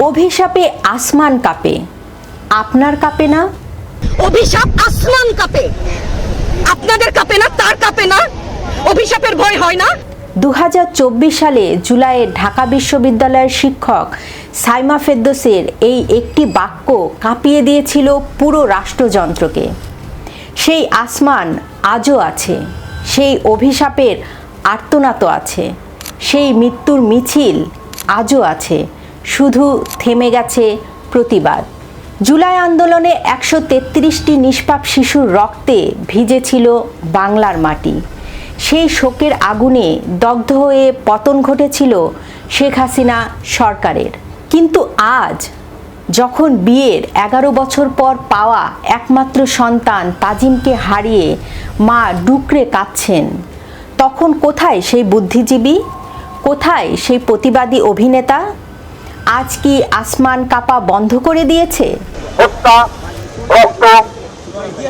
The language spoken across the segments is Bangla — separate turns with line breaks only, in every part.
অভিশাপে আসমান কাঁপে, আপনার কাঁপে না?
অভিশাপ আসমান কাঁপে, আপনাদের কাঁপে না? তার কাঁপে না? অভিশাপের ভয় হয় না?
2024 সালে জুলাইয়ে ঢাকা বিশ্ববিদ্যালয়ের শিক্ষক সাইমা ফেরদৌসের এই একটি বাক্য কাঁপিয়ে দিয়েছিল পুরো রাষ্ট্রযন্ত্রকে। সেই আসমান আজও আছে, সেই অভিশাপের আর্তনাদ আছে, সেই মৃত্যুর মিছিল আজও আছে, শুধু থেমে গেছে প্রতিবাদ। জুলাই আন্দোলনে 133টি নিষ্পাপ শিশুর রক্তে ভিজেছিল বাংলার মাটি। সেই শোকের আগুনে দগ্ধ হয়ে পতন ঘটেছিল শেখ হাসিনা সরকারের। কিন্তু আজ যখন বিয়ের 11 বছর পর পাওয়া একমাত্র সন্তান তাজিমকে হারিয়ে মা ডুকরে কাঁদছেন, তখন কোথায় সেই বুদ্ধিজীবী, কোথায় সেই প্রতিবাদী অভিনেতা? আজ কি আসমান কাঁপা বন্ধ করে দিয়েছে?
হত্যা, রক্ত,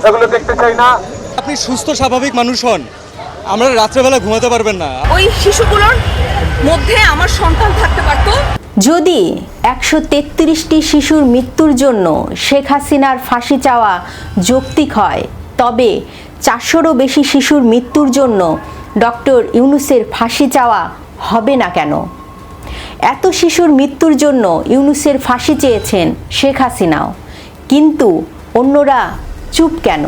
এগুলো দেখতে চাই না।
আপনি সুস্থ স্বাভাবিক মানুষ হন, আমরা রাত্রেবেলা ঘুমাতে পারবেন না।
ওই শিশুগুলোর মধ্যে আমার সন্তান থাকতে পারতো।
যদি 133টি শিশুর মৃত্যুর জন্য শেখ হাসিনার ফাঁসি চাওয়া যৌক্তিক হয়, তবে 400রও বেশি শিশুর মৃত্যুর জন্য ডক্টর ইউনূসের ফাঁসি চাওয়া হবে না কেন? এত শিশুর মৃত্যুর জন্য ইউনূসের ফাঁসি চেয়েছেন শেখ হাসিনাও, কিন্তু অন্যরা চুপ কেন?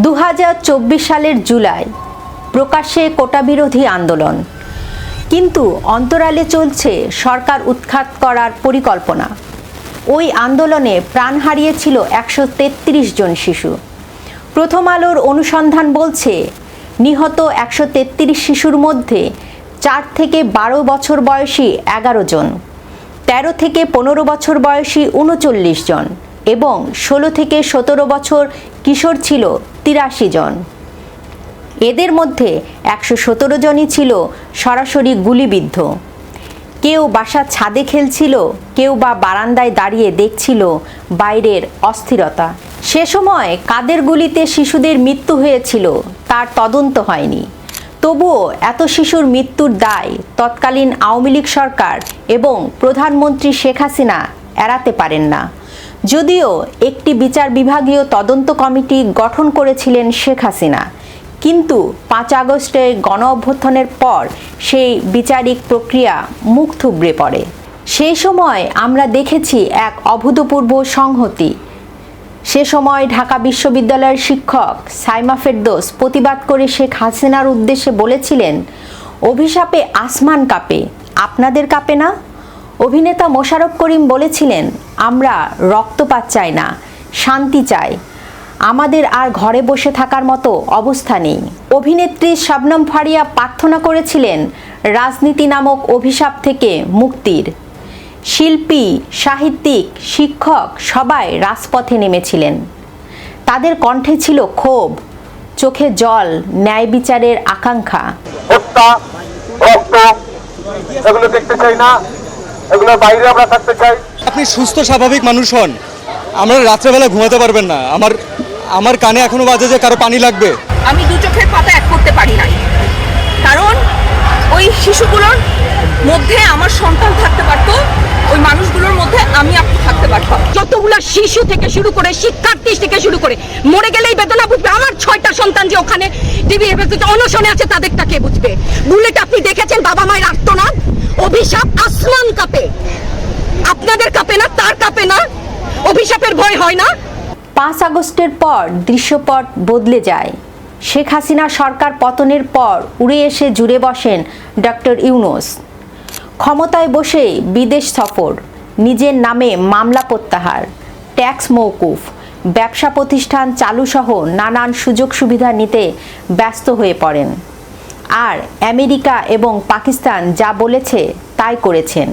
দু সালের জুলাই প্রকাশ্যে কোটাবিরোধী আন্দোলন, কিন্তু অন্তরালে চলছে সরকার উৎখাত করার পরিকল্পনা। ওই আন্দোলনে প্রাণ হারিয়েছিল 133 জন শিশু। প্রথম আলোর অনুসন্ধান বলছে, নিহত 133 শিশুর মধ্যে 4 থেকে 12 বছর বয়সী 11 জন, 13 থেকে 15 বছর বয়সী 39 জন এবং 16 থেকে 17 বছর কিশোর ছিল 83 জন। এদের মধ্যে 117 জনই ছিল সরাসরি গুলিবিদ্ধ। কেউ বাসার ছাদে খেলছিল, কেউ বা বারান্দায় দাঁড়িয়ে দেখছিল বাইরের অস্থিরতা। সে সময় কাদের গুলিতে শিশুদের মৃত্যু হয়েছিল তার তদন্ত হয়নি। তবুও এত শিশুর মৃত্যুর দায় তৎকালীন আওয়ামী লীগ সরকার এবং প্রধানমন্ত্রী শেখ হাসিনা এড়াতে পারেন না। যদিও একটি বিচার বিভাগীয় তদন্ত কমিটি গঠন করেছিলেন শেখ হাসিনা, কিন্তু 5 আগস্টে গণ অভ্যুত্থানের পর সেই বিচারিক প্রক্রিয়া মুখ থুবড়ে পড়ে। সেই সময় আমরা দেখেছি এক অভূতপূর্ব সংহতি। সে সময় ঢাকা বিশ্ববিদ্যালয়ের শিক্ষক সাইমা ফেরদৌস প্রতিবাদ করে শেখ হাসিনার উদ্দেশ্যে বলেছিলেন, অভিশাপে আসমান কাঁপে, আপনাদের কাঁপে না? অভিনেতা মোশাররফ করিম বলেছিলেন, আমরা রক্তপাত চাই না, শান্তি চাই, আমাদের আর ঘরে বসে থাকার মতো অবস্থা নেই। অভিনেত্রী শবনম ফারিয়া প্রার্থনা করেছিলেন রাজনীতি নামক অভিশাপ থেকে মুক্তির। শিল্পী, সাহিত্যিক, শিক্ষক সবাই রাজপথে নেমেছিলেন। তাদের কণ্ঠে ছিল ক্ষোভ, চোখে জল, ন্যায় বিচারের আকাঙ্ক্ষা।
হত্যা, রক্ত, এগুলো দেখতে চাই না, এগুলো বাইরে আমরা থাকতে চাই।
আপনি সুস্থ স্বাভাবিক মানুষ হন, আমরা রাত্রেবেলা ঘুমাতে পারবেন না। আমার কানে এখনো বাজে যে কারো পানি লাগবে।
আমি দু চোখের পাতা এক করতে পারি নাই, কারণ ওই শিশুগুলোর মধ্যে আমার সন্তান থাকতে পারতো, ওই মানুষগুলোর মধ্যে আমি আপনি থাকতে পারতাম। যতগুলো শিশু থেকে শুরু করে শিক্ষার্থী থেকে শুরু করে মরে গেলেই বেদনা বুঝবে। আমার 6টা সন্তান যে ওখানে অনশনে আছে, তাদেরটা কে বুঝবে? বুলেট আপনি দেখেছেন বাবা মায়ের আর্তনাদ। অভিশাপ আসমান কাঁপে, আপনাদের কাঁপে না? তার কাঁপে না? অভিশাপের ভয় হয় না?
5 আগস্টের পর দৃশ্যপট বদলে যায়। শেখ হাসিনা সরকার পতনের পর উড়ে এসে জুড়ে বসেন ডক্টর ইউনূস। ক্ষমতায় বসে বিদেশ সফর, নিজের নামে মামলা প্রত্যাহার, ট্যাক্স মওকুফ, ব্যবসা প্রতিষ্ঠান চালুসহ নানান সুযোগ সুবিধা নিতে ব্যস্ত হয়ে পড়েন। আর আমেরিকা এবং পাকিস্তান যা বলেছে তাই করেছেন।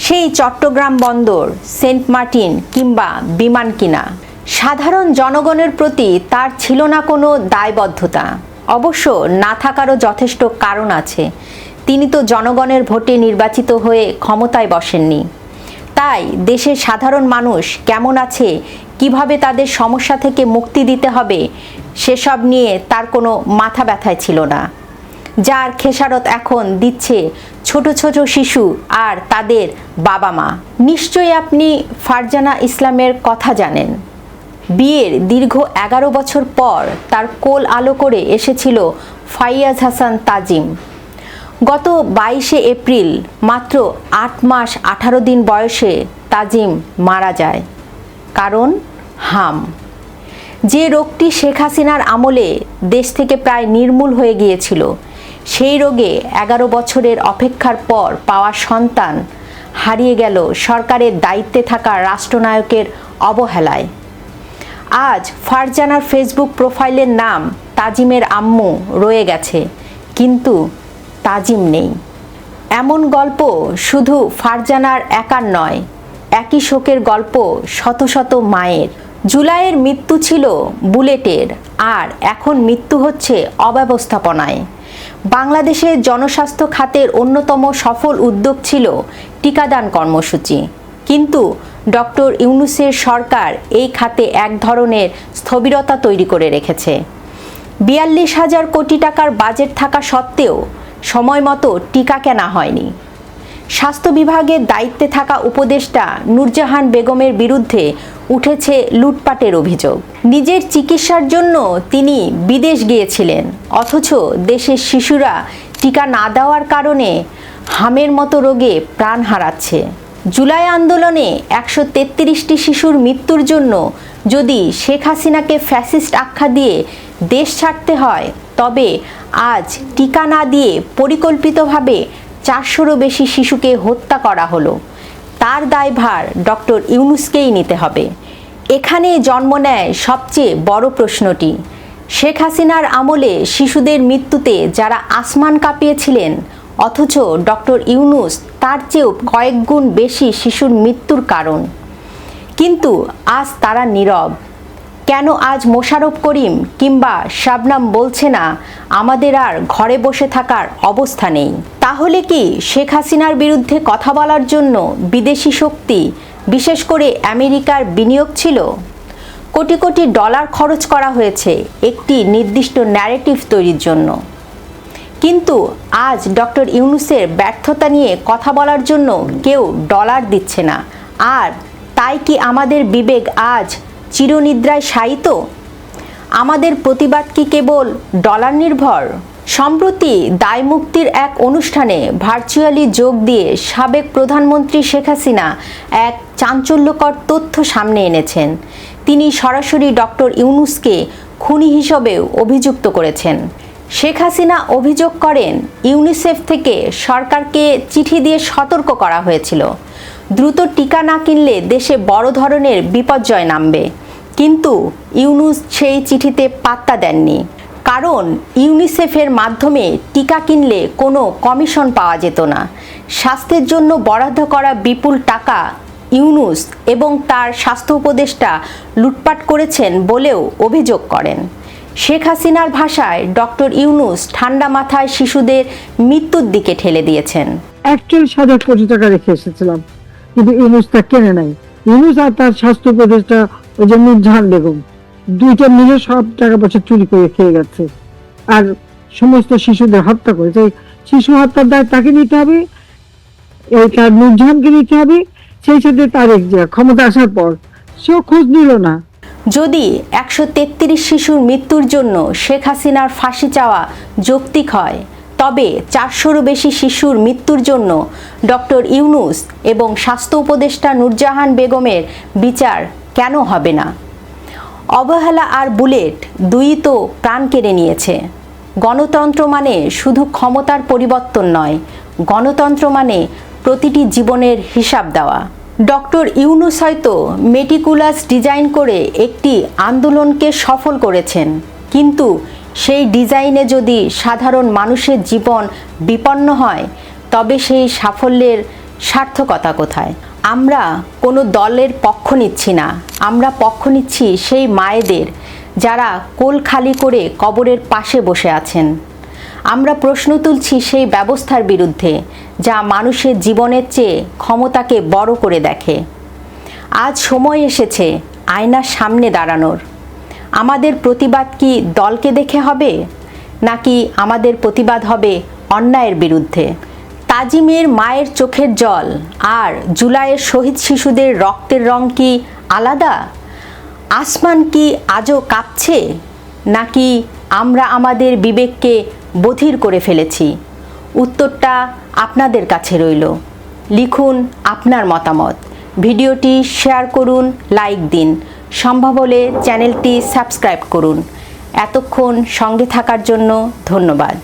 সেই চট্টগ্রাম বন্দর, সেন্ট মার্টিন কিংবা বিমান কিনা, সাধারণ জনগণের প্রতি তার ছিল না কোনো দায়বদ্ধতা। অবশ্য না থাকারও যথেষ্ট কারণ আছে। তিনি তো জনগণের ভোটে নির্বাচিত হয়ে ক্ষমতায় বসেননি। তাই দেশের সাধারণ মানুষ কেমন আছে, কিভাবে তাদের সমস্যা থেকে মুক্তি দিতে হবে সেসব নিয়ে তার কোনো মাথা ব্যথায় ছিল না, যার খেসারত এখন দিচ্ছে ছোট ছোট শিশু আর তাদের বাবা মা। নিশ্চয়ই আপনি ফারজানা ইসলামের কথা জানেন। বিয়ের দীর্ঘ 11 বছর পর তার কোল আলো করে এসেছিল ফাইয়াজ হাসান তাজিম। গত 22শে এপ্রিল মাত্র 8 মাস 18 দিন বয়সে তাজিম মারা যায়। কারণ হাম, যে রোগটি শেখ হাসিনার আমলে দেশ থেকে প্রায় নির্মূল হয়ে গিয়েছিল, সেই রোগে 11 বছরের অপেক্ষার পর পাওয়া সন্তান হারিয়ে গেল সরকারের দায়িত্বে থাকা রাষ্ট্রনায়কের অবহেলায়। আজ ফারজানার ফেসবুক প্রোফাইলের নাম তাজিমের আম্মু রয়ে গেছে, কিন্তু তাজিম নেই। এমন গল্প শুধু ফারজানার একার নয়, একই শোকের গল্প শত শত মায়ের। জুলাইয়ের মৃত্যু ছিল বুলেটের, আর এখন মৃত্যু হচ্ছে অব্যবস্থাপনায়। বাংলাদেশের জনস্বাস্থ্য খাতের অন্যতম সফল উদ্যোগ ছিল টিকাদান কর্মসূচি, কিন্তু ডক্টর ইউনূসের সরকার এই খাতে এক ধরনের স্থবিরতা তৈরি করে রেখেছে। 42,000 কোটি টাকার বাজেট থাকা সত্ত্বেও সময় মতো টিকা কেনা হয়নি। স্বাস্থ্য বিভাগের দায়িত্বে থাকা উপদেষ্টা নূরজাহান বেগমের বিরুদ্ধে উঠেছে লুটপাটের অভিযোগ। নিজের চিকিৎসার জন্য তিনি বিদেশ গিয়েছিলেন, অথচ দেশের শিশুরা টিকা না দেওয়ার কারণে হামের মতো রোগে প্রাণ হারাচ্ছে। জুলাই আন্দোলনে 133টি শিশুর মৃত্যুর জন্য যদি শেখ হাসিনাকে ফ্যাসিস্ট আখ্যা দিয়ে দেশ ছাড়তে হয়, তবে আজ টিকা না দিয়ে পরিকল্পিতভাবে 400রও বেশি শিশুকে হত্যা করা হলো। তার দায়ভার ডক্টর ইউনূসকেই নিতে হবে। এখানে জন্ম নেয় সবচেয়ে বড় প্রশ্নটি, শেখ হাসিনার আমলে শিশুদের মৃত্যুতে যারা আসমান কাঁপিয়েছিলেন, অথচ ডক্টর ইউনূস তার চেয়েও কয়েক গুণ বেশি শিশুর মৃত্যুর কারণ। কিন্তু আজ তারা নীরব। কেন আজ মোশাররফ করিম কিংবা শাবনাম বলছে না আমাদের আর ঘরে বসে থাকার অবস্থা নেই? তাহলে কি শেখ হাসিনার বিরুদ্ধে কথা বলার জন্য বিদেশি শক্তি, বিশেষ করে আমেরিকার বিনিয়োগ ছিল? কোটি কোটি ডলার খরচ করা হয়েছে একটি নির্দিষ্ট ন্যারেটিভ তৈরির জন্য। কিন্তু আজ ডক্টর ইউনূসের ব্যর্থতা নিয়ে কথা বলার জন্য কেউ ডলার দিচ্ছে না। আর তাই কি আমাদের বিবেক আজ চিরনিদ্রায় শায়িত? আমাদের প্রতিবাদ কি কেবল ডলার নির্ভর? সম্প্রতি দায়মুক্তির এক অনুষ্ঠানে ভার্চুয়ালি যোগ দিয়ে সাবেক প্রধানমন্ত্রী শেখ হাসিনা এক চাঞ্চল্যকর তথ্য সামনে এনেছেন। তিনি সরাসরি ডক্টর ইউনূসকে খুনি হিসেবেও অভিযুক্ত করেছেন। শেখ হাসিনা অভিযোগ করেন, ইউনিসেফ থেকে সরকারকে চিঠি দিয়ে সতর্ক করা হয়েছিল, দ্রুত টিকা না কিনলে দেশে বড় ধরনের বিপর্যয় নামবে। কিন্তু ইউনূস সেই চিঠিতে পাত্তা দেননি, কারণ ইউনিসেফের মাধ্যমে টিকা কিনলে কোনো কমিশন পাওয়া যেত না। স্বাস্থ্যের জন্য বরাদ্দ করা বিপুল টাকা ইউনূস এবং তার স্বাস্থ্য উপদেষ্টা লুটপাট করেছেন বলেও অভিযোগ করেন। শেখ হাসিনার ভাষায় ডক্টর ইউনূস ঠান্ডা মাথায় শিশুদের মৃত্যুর দিকে ঠেলে দিয়েছেন।
41,000 কোটি টাকা রেখে এসেছিলাম, কিন্তু ইউনূস তা কেনে নাই। ইউনূস আর তার স্বাস্থ্য উপদেষ্টা ওই যে নূরজাহান বেগম, দুইটা মিলে সব টাকা পয়সা চুরি করে খেয়ে গেছে আর সমস্ত শিশুদের হত্যা করেছে। শিশু হত্যার দায় তাকে নিতে হবে, এই তার নূরজাহানকে নিতে হবে। সেই সাথে তারেক জিয়া ক্ষমতা আসার পর সেও খোঁজ নিল না।
যদি 133 শিশুর মৃত্যুর জন্য শেখ হাসিনার ফাঁসি চাওয়া যৌক্তিক হয়, তবে 400রও বেশি শিশুর মৃত্যুর জন্য ডক্টর ইউনূস এবং স্বাস্থ্য উপদেষ্টা নূরজাহান বেগমের বিচার কেন হবে না? অবহেলা আর বুলেট দুই তো প্রাণ কেড়ে নিয়েছে। গণতন্ত্র মানে শুধু ক্ষমতার পরিবর্তন নয়, গণতন্ত্র মানে প্রতিটি জীবনের হিসাব দেওয়া। ডক্টর ইউনূস হয়তো মেটিকুলাস ডিজাইন করে একটি আন্দোলনকে সফল করেছেন, কিন্তু সেই ডিজাইনে যদি সাধারণ মানুষের জীবন বিপন্ন হয়, তবে সেই সাফল্যের সার্থকতা কোথায়? আমরা কোনো দলের পক্ষ নিচ্ছি না, আমরা পক্ষ নিচ্ছি সেই মায়েদের যারা কোল খালি করে কবরের পাশে বসে আছেন। আমরা প্রশ্ন তুলছি সেই ব্যবস্থার বিরুদ্ধে যা মানুষের জীবনের চেয়ে ক্ষমতাকে বড় করে দেখে। আজ সময় এসেছে আয়নার সামনে দাঁড়ানোর। আমাদের প্রতিবাদ কি দলকে দেখে হবে, নাকি আমাদের প্রতিবাদ হবে অন্যায়ের বিরুদ্ধে? তাজিমের মায়ের চোখের জল আর জুলাইয়ের শহীদ শিশুদের রক্তের রং কি আলাদা? আসমান কি আজও কাঁপছে, নাকি আমরা আমাদের বিবেককে বধির করে ফেলেছি? উত্তরটা আপনাদের কাছে রইল। লিখুন আপনার মতামত, ভিডিওটি শেয়ার করুন, লাইক দিন, সম্ভব হলে চ্যানেলটি সাবস্ক্রাইব করুন। এতক্ষণ সঙ্গে থাকার জন্য ধন্যবাদ।